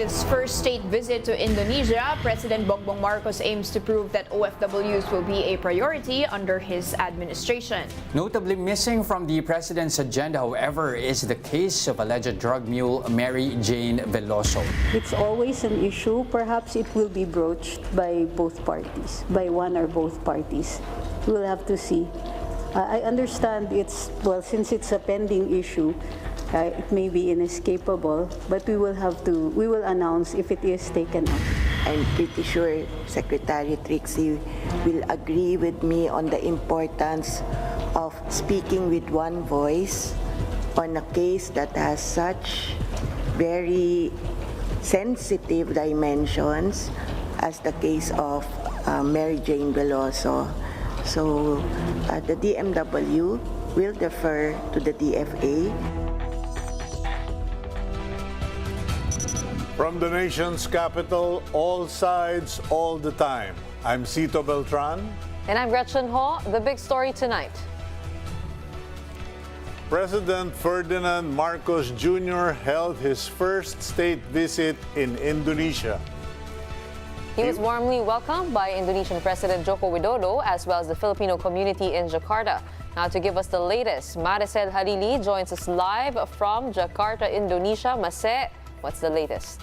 his first state visit to Indonesia, President Bongbong Marcos aims to prove that OFWs will be a priority under his administration. Notably missing from the president's agenda, however, is the case of alleged drug mule Mary Jane Veloso. It's always an issue. Perhaps it will be broached by both parties, by one or both parties. We'll have to see. I understand since it's a pending issue, it may be inescapable, but we will announce if it is taken up. I'm pretty sure Secretary Trixie will agree with me on the importance of speaking with one voice on a case that has such very sensitive dimensions as the case of Mary Jane Veloso. So the DMW will defer to the DFA. From the nation's capital, all sides, all the time. I'm Cito Beltran. And I'm Gretchen Ho. The big story tonight. President Ferdinand Marcos Jr. held his first state visit in Indonesia. He was warmly welcomed by Indonesian President Joko Widodo as well as the Filipino community in Jakarta. Now to give us the latest, Maricel Harili joins us live from Jakarta, Indonesia. Mase, what's the latest?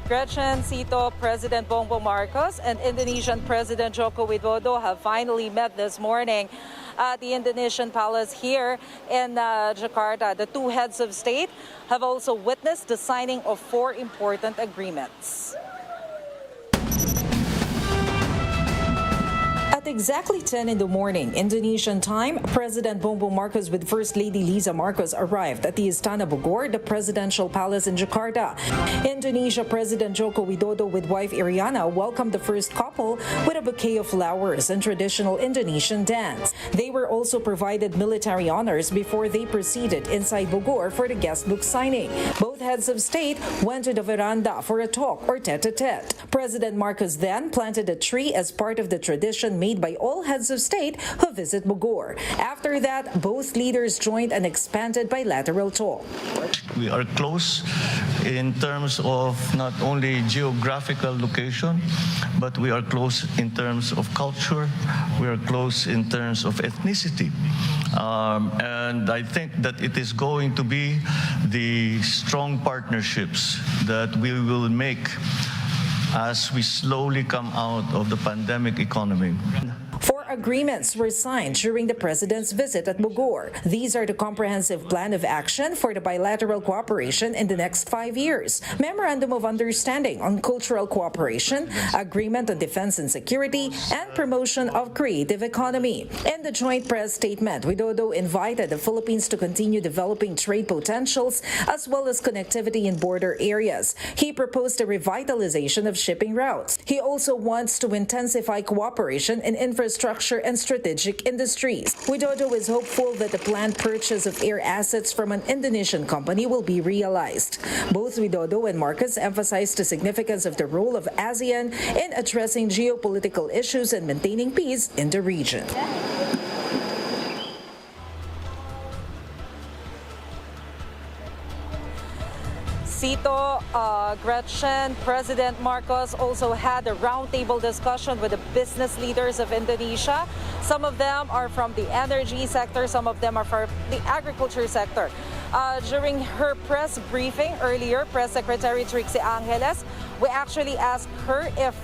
Gretchen, Cito, President Bongbong Marcos and Indonesian President Joko Widodo have finally met this morning at the Indonesian palace here in Jakarta. The two heads of state have also witnessed the signing of 4 important agreements. At exactly 10 in the morning, Indonesian time, President Bongbong Marcos with First Lady Liza Marcos arrived at the Istana Bogor, the presidential palace in Jakarta. Indonesia President Joko Widodo with wife Iriana welcomed the first couple with a bouquet of flowers and traditional Indonesian dance. They were also provided military honors before they proceeded inside Bogor for the guest book signing. Both heads of state went to the veranda for a talk or tete-a-tete. President Marcos then planted a tree as part of the tradition made by all heads of state who visit Bogor. After that, both leaders joined an expanded bilateral talk. We are close in terms of not only geographical location, but we are close in terms of culture, we are close in terms of ethnicity. And I think that it is going to be the strong partnerships that we will make as we slowly come out of the pandemic economy. 4 agreements were signed during the president's visit at Bogor. These are the comprehensive plan of action for the bilateral cooperation in the next 5 years, memorandum of understanding on cultural cooperation, agreement on defense and security, and promotion of creative economy. In the joint press statement, Widodo invited the Philippines to continue developing trade potentials as well as connectivity in border areas. He proposed a revitalization of shipping routes. He also wants to intensify cooperation in infrastructure and strategic industries. Widodo is hopeful that the planned purchase of air assets from an Indonesian company will be realized. Both Widodo and Marcos emphasized the significance of the role of ASEAN in addressing geopolitical issues and maintaining peace in the region. Cito, Gretchen, President Marcos also had a roundtable discussion with the business leaders of Indonesia. Some of them are from the energy sector, some of them are from the agriculture sector. During her press briefing earlier, Press Secretary Trixie Angeles, we actually asked her if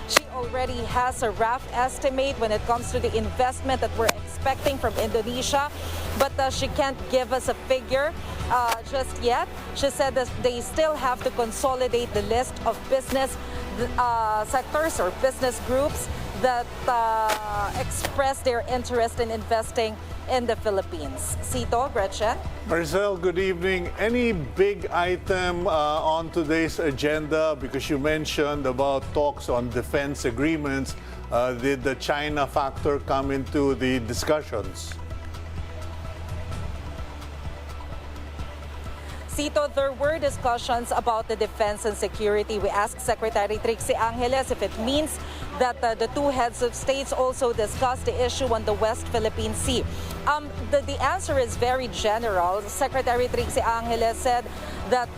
she already has a rough estimate when it comes to the investment that we're expecting from Indonesia, but she can't give us a figure just yet. She said that they still have to consolidate the list of business sectors or business groups that express their interest in investing in the Philippines. Cito, Gretchen. Maricel, good evening. Any big item on today's agenda? Because you mentioned about talks on defense agreements. Did the China factor come into the discussions? Sito, there were discussions about the defense and security. We asked Secretary Trixie Angeles if it means that the two heads of states also discussed the issue on the West Philippine Sea. The answer is very general. Secretary Trixie Angeles said that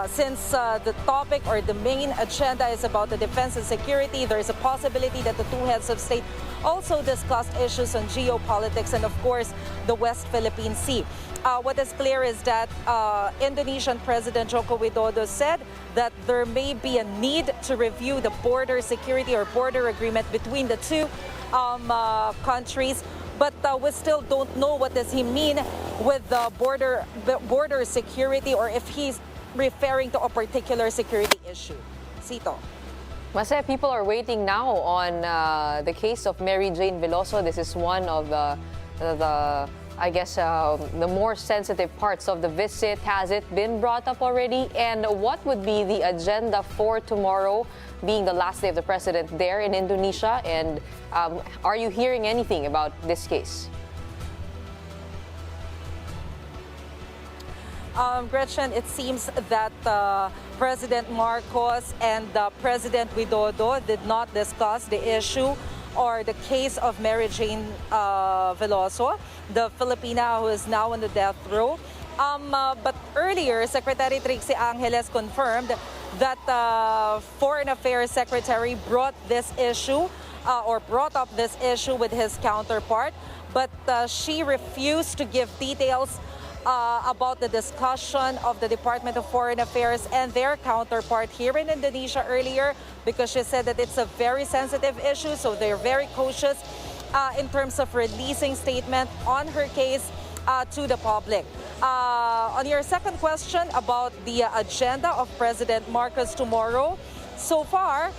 since the topic or the main agenda is about the defense and security, there is a possibility that the two heads of state also discussed issues on geopolitics and, of course, the West Philippine Sea. What is clear is that Indonesian President Joko Widodo said that there may be a need to review the border security or border agreement between the two countries. But we still don't know what does he mean with the border security, or if he's referring to a particular security issue. Sito. Mase, people are waiting now on the case of Mary Jane Veloso. This is one of the I guess, the more sensitive parts of the visit. Has it been brought up already? And what would be the agenda for tomorrow, being the last day of the president there in Indonesia? And are you hearing anything about this case? Gretchen, it seems that President Marcos and President Widodo did not discuss the issue or the case of Mary Jane Veloso, the Filipina who is now on the death row. But earlier, Secretary Trixie Angeles confirmed that Foreign Affairs Secretary brought this issue or brought up this issue with his counterpart, but she refused to give details about the discussion of the Department of Foreign Affairs and their counterpart here in Indonesia earlier, because she said that it's a very sensitive issue, so they're very cautious in terms of releasing statement on her case to the public. On your second question about the agenda of President Marcos tomorrow, so far,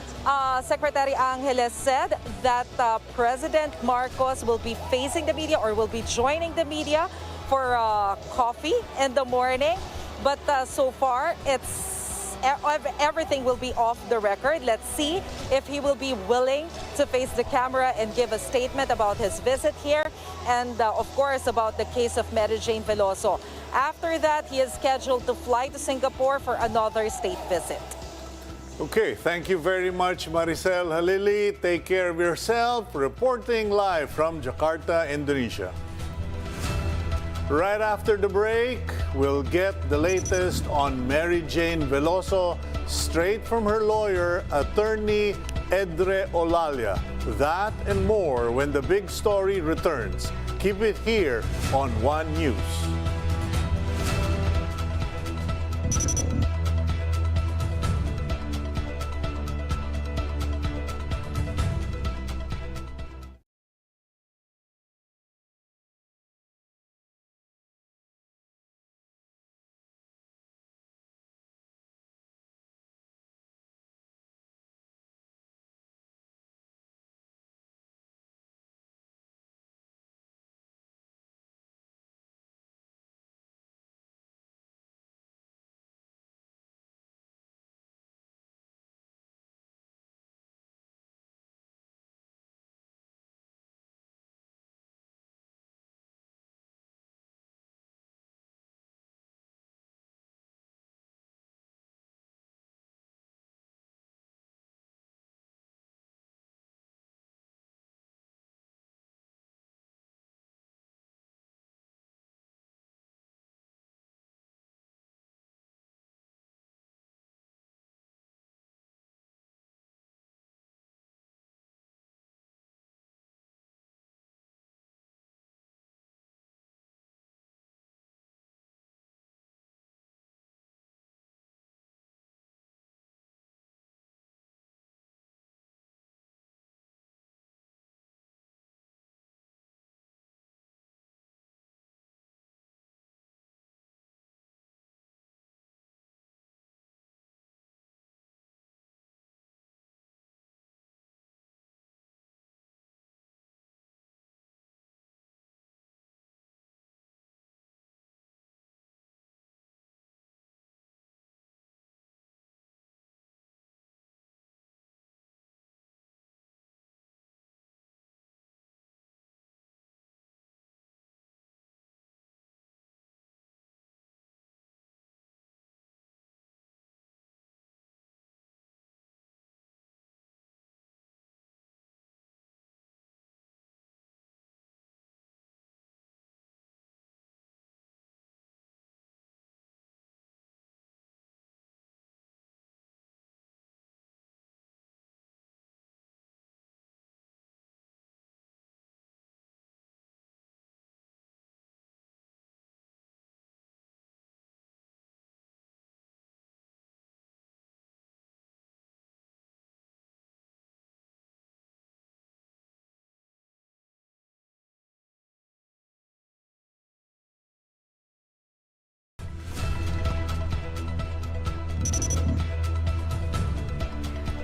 Secretary Angeles said that President Marcos will be facing the media or will be joining the media for coffee in the morning. But so far, everything will be off the record. Let's see if he will be willing to face the camera and give a statement about his visit here and, of course, about the case of Mary Jane Veloso. After that, he is scheduled to fly to Singapore for another state visit. Okay, thank you very much, Maricel Halili. Take care of yourself. Reporting live from Jakarta, Indonesia. Right after the break, we'll get the latest on Mary Jane Veloso straight from her lawyer, attorney Edre Olalia. That and more when the big story returns. Keep it here on One News.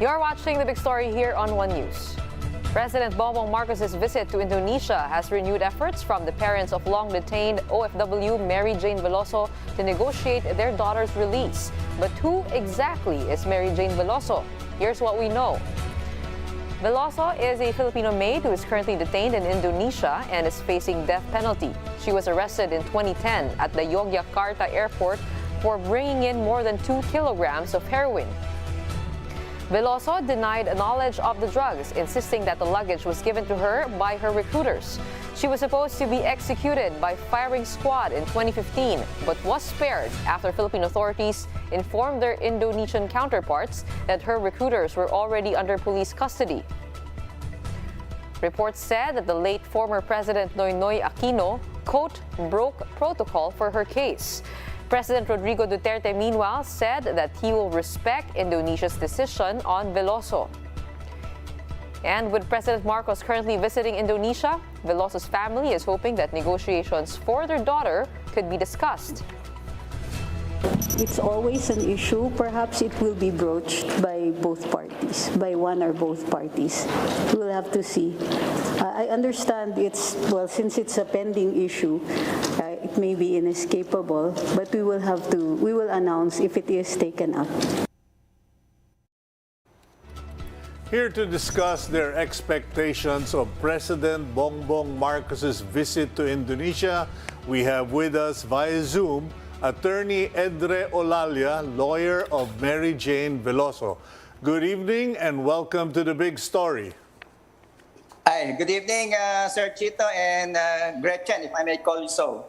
You're watching The Big Story here on One News. President Bongbong Marcos's visit to Indonesia has renewed efforts from the parents of long-detained OFW Mary Jane Veloso to negotiate their daughter's release. But who exactly is Mary Jane Veloso? Here's what we know. Veloso is a Filipino maid who is currently detained in Indonesia and is facing death penalty. She was arrested in 2010 at the Yogyakarta airport for bringing in more than 2 kilograms of heroin. Veloso denied knowledge of the drugs, insisting that the luggage was given to her by her recruiters. She was supposed to be executed by firing squad in 2015, but was spared after Philippine authorities informed their Indonesian counterparts that her recruiters were already under police custody. Reports said that the late former President Noynoy Aquino, quote, broke protocol for her case. President Rodrigo Duterte, meanwhile, said that he will respect Indonesia's decision on Veloso. And with President Marcos currently visiting Indonesia, Veloso's family is hoping that negotiations for their daughter could be discussed. It's always an issue. Perhaps it will be broached by both parties, by one or both parties. We'll have to see. I understand since it's a pending issue, it may be inescapable, but we will announce if it is taken up. Here to discuss their expectations of President Bongbong Marcos's visit to Indonesia, we have with us via Zoom Attorney Edre Olalia, lawyer of Mary Jane Veloso. Good evening and welcome to The Big Story. Hi, good evening, Sir Chito and Gretchen, if I may call you so.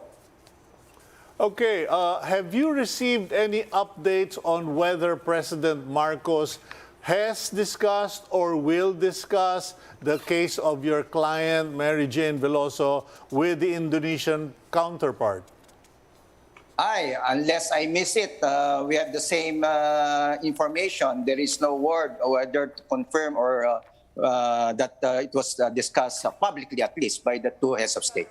Okay, have you received any updates on whether President Marcos has discussed or will discuss the case of your client, Mary Jane Veloso, with the Indonesian counterpart? Unless I miss it, we have the same information. There is no word whether to confirm or that it was discussed publicly, at least, by the two heads of state.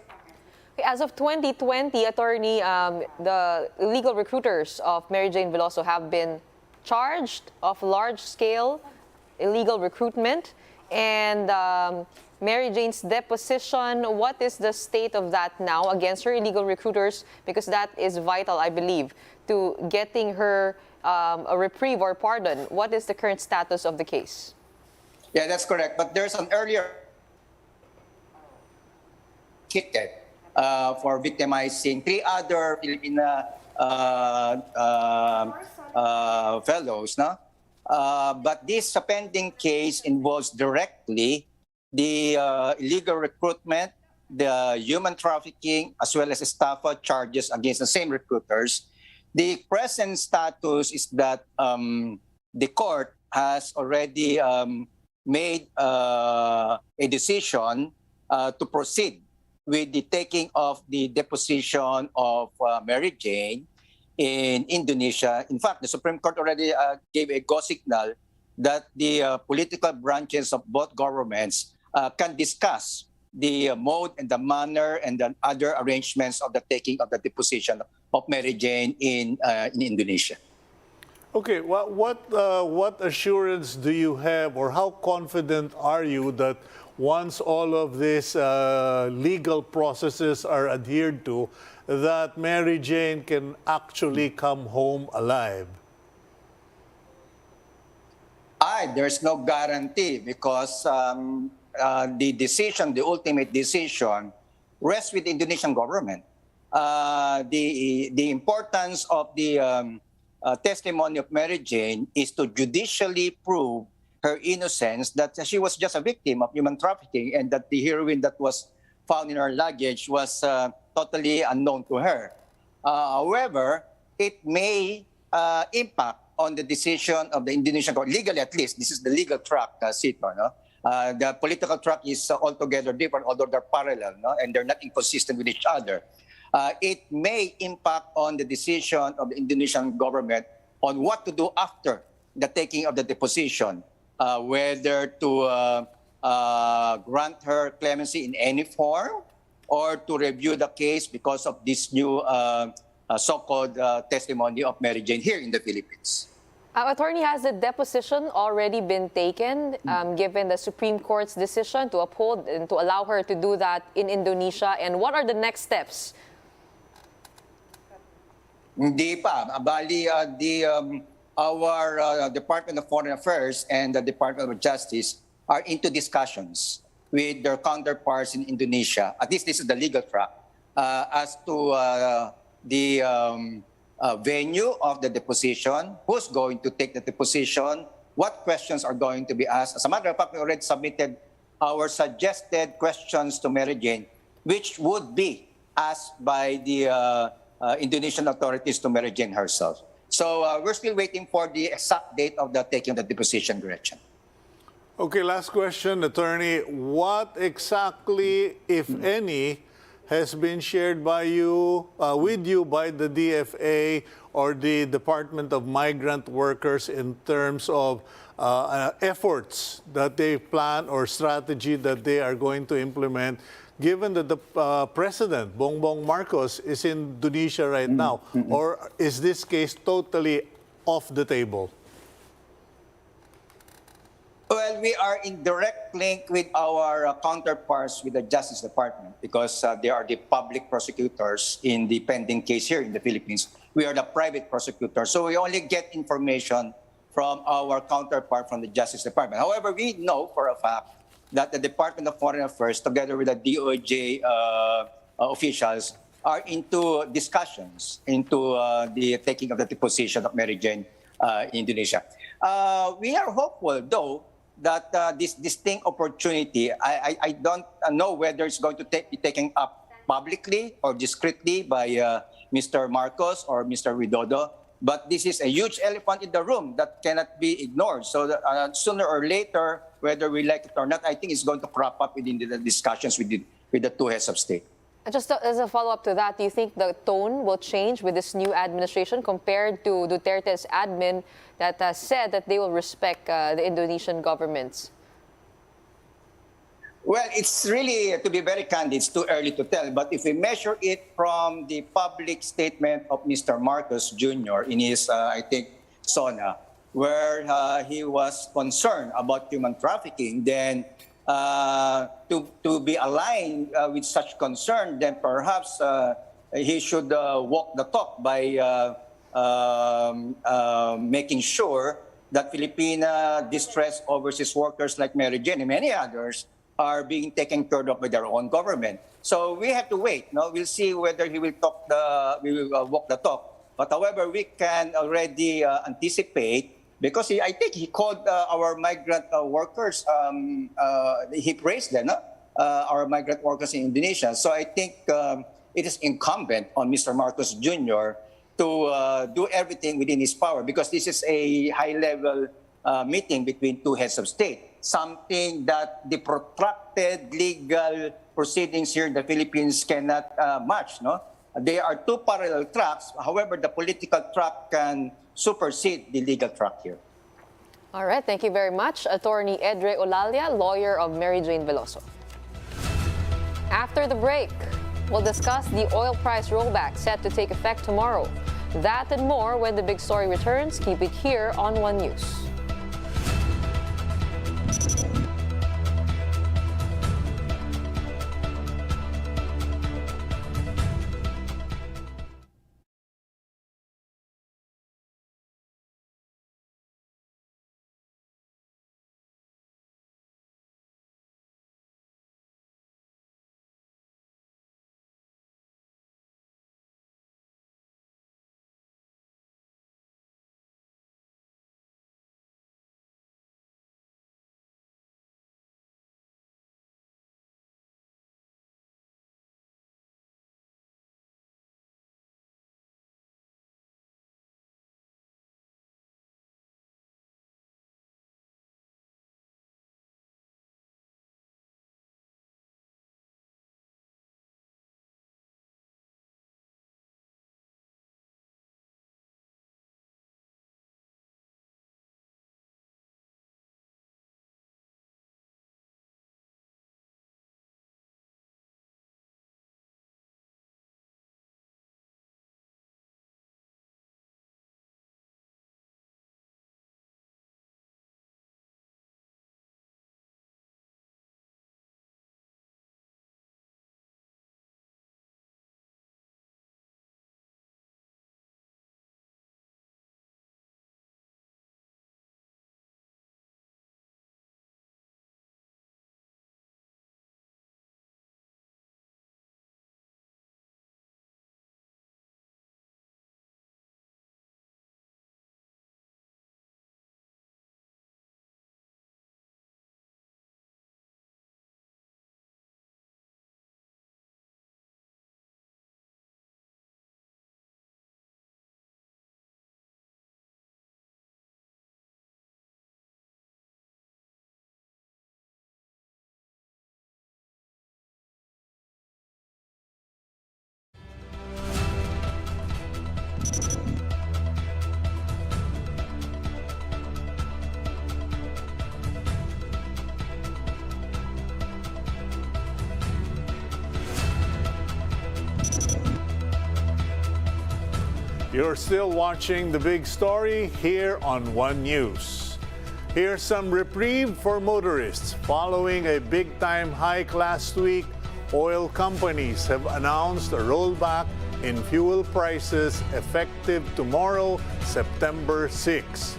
As of 2020, Attorney, the illegal recruiters of Mary Jane Veloso have been charged of large-scale illegal recruitment. And Mary Jane's deposition, what is the state of that now against her illegal recruiters? Because that is vital, I believe, to getting her a reprieve or pardon. What is the current status of the case? Yeah, that's correct. But there's an earlier ticket for victimizing 3 other Filipino fellows, no? But this pending case involves directly the illegal recruitment, the human trafficking, as well as estafa charges against the same recruiters. The present status is that the court has already made a decision to proceed with the taking of the deposition of Mary Jane in Indonesia. In fact, the Supreme Court already gave a go signal that the political branches of both governments can discuss the mode and the manner and the other arrangements of the taking of the deposition of Mary Jane in Indonesia. Okay, what assurance do you have, or how confident are you that once all of these legal processes are adhered to, that Mary Jane can actually come home alive? There's no guarantee because the decision, the ultimate decision, rests with the Indonesian government. The importance of the testimony of Mary Jane is to judicially prove her innocence, that she was just a victim of human trafficking and that the heroin that was found in her luggage was totally unknown to her. However, it may impact on the decision of the Indonesian court, legally at least. This is the legal track, Sito, no? The political track is altogether different, although they're parallel, no? And they're not inconsistent with each other. It may impact on the decision of the Indonesian government on what to do after the taking of the deposition, whether to grant her clemency in any form or to review the case because of this new so-called testimony of Mary Jane here in the Philippines. Attorney, has the deposition already been taken, given the Supreme Court's decision to uphold and to allow her to do that in Indonesia? And what are the next steps? Hindi pa. Bali, our Department of Foreign Affairs and the Department of Justice are into discussions with their counterparts in Indonesia. At least this is the legal track, as to the venue of the deposition, who's going to take the deposition, what questions are going to be asked. As a matter of fact, we already submitted our suggested questions to Mary Jane, which would be asked by the Indonesian authorities to Mary Jane herself. So we're still waiting for the exact date of the taking of the deposition, Gretchen. Okay, last question, Attorney. What exactly, if any, has been shared by you, with you by the DFA or the Department of Migrant Workers in terms of efforts that they plan or strategy that they are going to implement, given that the President, Bongbong Marcos, is in Indonesia right now? Or is this case totally off the table? Well, we are in direct link with our counterparts with the Justice Department because they are the public prosecutors in the pending case here in the Philippines. We are the private prosecutor. So we only get information from our counterpart from the Justice Department. However, we know for a fact that the Department of Foreign Affairs, together with the DOJ officials, are into discussions into the taking of the deposition of Mary Jane in Indonesia. We are hopeful, though, that this distinct opportunity, I don't know whether it's going to be taken up publicly or discreetly by Mr. Marcos or Mr. Widodo, but this is a huge elephant in the room that cannot be ignored. So that, sooner or later, whether we like it or not, I think it's going to crop up within the discussions with the two heads of state. Just as a follow-up to that, do you think the tone will change with this new administration compared to Duterte's admin that said that they will respect the Indonesian governments? Well, it's really, to be very candid, it's too early to tell. But if we measure it from the public statement of Mr. Marcos Jr. in his, I think, SONA, where he was concerned about human trafficking, then to be aligned with such concern, then perhaps he should walk the talk by making sure that Filipina distressed overseas workers like Mary Jane and many others are being taken care of by their own government. So we have to wait. No? We'll see whether he will walk the talk. But however, we can already anticipate, because I think he called our migrant workers, he praised them, our migrant workers in Indonesia. So I think it is incumbent on Mr. Marcos Jr. to do everything within his power, because this is a high-level meeting between two heads of state, something that the protracted legal proceedings here in the Philippines cannot match. No? They are two parallel tracks. However, the political track can supersede the legal track here. All right, thank you very much. Attorney Edre Olalia, lawyer of Mary Jane Veloso. After the break, we'll discuss the oil price rollback set to take effect tomorrow. That and more when the big story returns. Keep it here on One News. You're still watching The Big Story here on One News. Here's some reprieve for motorists. Following a big-time hike last week, oil companies have announced a rollback in fuel prices effective tomorrow, September 6.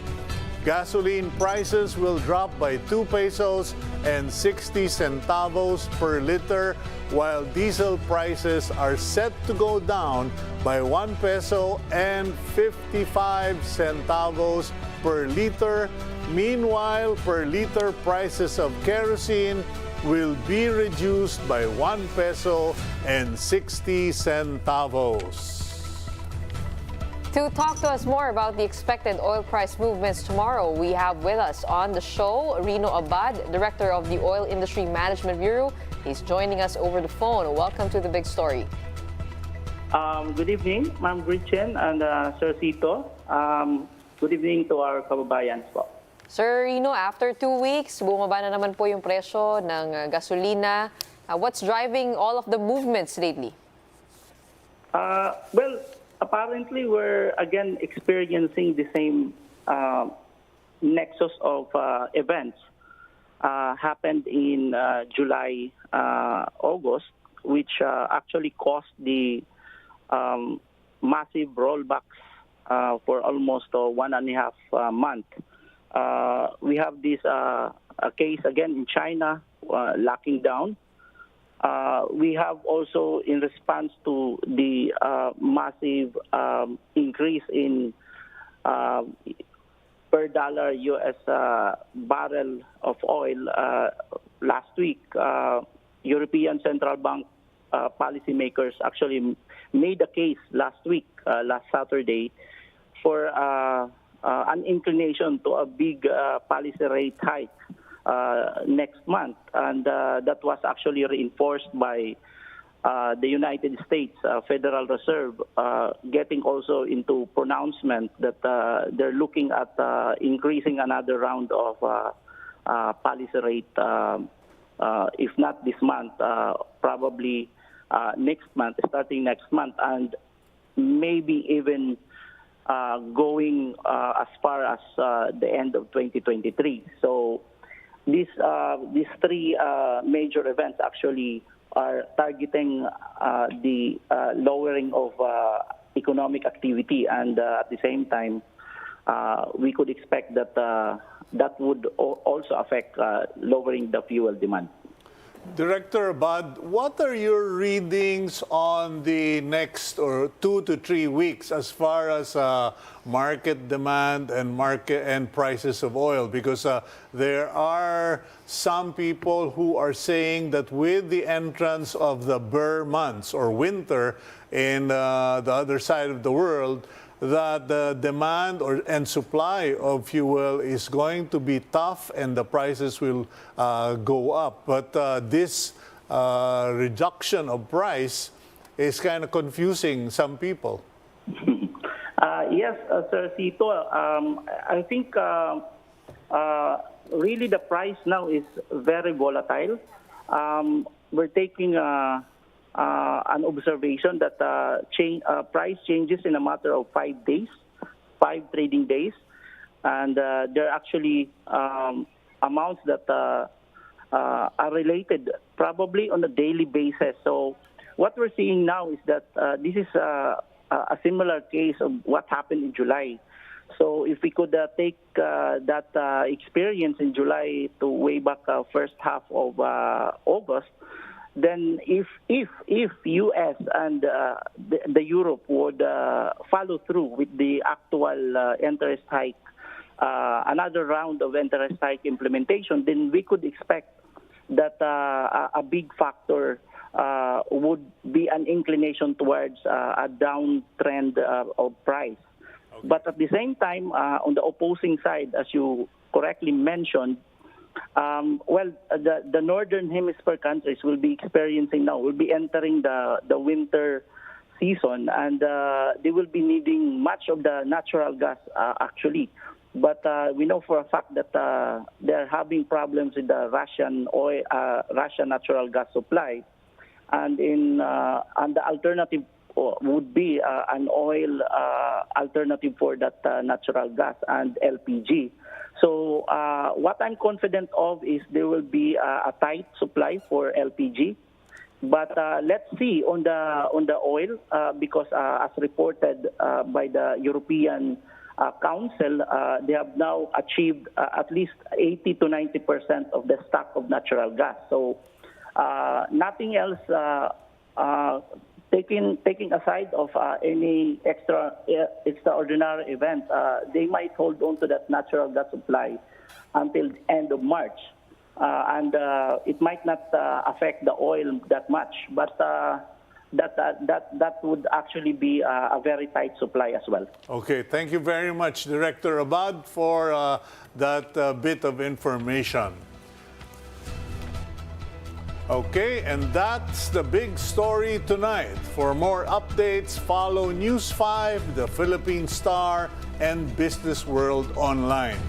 Gasoline prices will drop by 2 pesos and 60 centavos per liter, while diesel prices are set to go down by 1 peso and 55 centavos per liter. Meanwhile, per liter prices of kerosene will be reduced by 1 peso and 60 centavos. To talk to us more about the expected oil price movements tomorrow, we have with us on the show Rino Abad, Director of the Oil Industry Management Bureau. He's joining us over the phone. Welcome to The Big Story. Good evening, Ma'am Gretchen and Sir Cito. Good evening to our kababayans po. Sir Rino, after 2 weeks, bumaba na naman po yung presyo ng gasolina. What's driving all of the movements lately? Well, apparently we're again experiencing the same nexus of events happened in July, August, which actually caused the massive rollbacks for almost 1.5 months. We have this a case again in China locking down. We have also, in response to the massive increase in per dollar U.S. barrel of oil last week, European Central Bank policymakers actually made a case last week, last Saturday, for an inclination to a big policy rate hike next month, and that was actually reinforced by the United States Federal Reserve getting also into pronouncement that they're looking at increasing another round of policy rate, if not this month, probably next month, starting next month, and maybe even going as far as the end of 2023. So these three major events actually are targeting the lowering of economic activity, and at the same time, we could expect that that would also affect lowering the fuel demand. Director Abad, what are your readings on the next 2 to 3 weeks as far as market demand and prices of oil? Because there are some people who are saying that with the entrance of the Burr months or winter in the other side of the world, that the demand and supply of fuel is going to be tough and the prices will go up. But this reduction of price is kind of confusing some people. Yes, Sir Cito. I think really the price now is very volatile. We're taking an observation that price changes in a matter of 5 days, 5 trading days, and there are actually amounts that are related probably on a daily basis. So what we're seeing now is that this is a similar case of what happened in July. So if we could take that experience in July to way back first half of August, then if U.S. and the Europe would follow through with the actual interest hike, another round of interest hike implementation, then we could expect that a big factor would be an inclination towards a downtrend of price. Okay. But at the same time, on the opposing side, as you correctly mentioned, the northern hemisphere countries will be entering the winter season, and they will be needing much of the natural gas actually. But we know for a fact that they're having problems with the Russian natural gas supply, and on the alternative would be an oil alternative for that natural gas and LPG. So what I'm confident of is there will be a tight supply for LPG. But let's see on the oil because as reported by the European Council, they have now achieved at least 80 to 90% of the stock of natural gas. So nothing else taking aside of any extraordinary event, they might hold on to that natural gas supply until the end of March. And it might not affect the oil that much, but that would actually be a very tight supply as well. Okay, thank you very much, Director Abad, for that bit of information. Okay, and that's the big story tonight. For more updates, follow News 5, the Philippine Star, and Business World Online.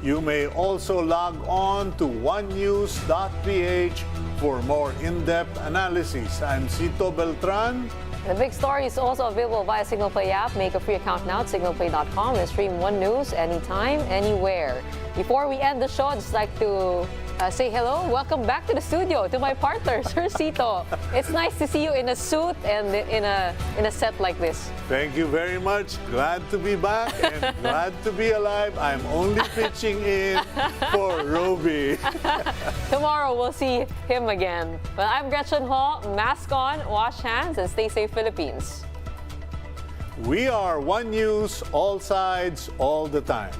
You may also log on to onenews.ph for more in-depth analysis. I'm Cito Beltran. The big story is also available via Signal Play app. Make a free account now at signalplay.com and stream One News anytime, anywhere. Before we end the show, I'd just like to say hello. Welcome back to the studio to my partner, Sir Cito. It's nice to see you in a suit and in a set like this. Thank you very much. Glad to be back and glad to be alive. I'm only pitching in for Roby. Tomorrow we'll see him again. But I'm Gretchen Hall. Mask on, wash hands, and stay safe, Philippines. We are One News, all sides, all the time.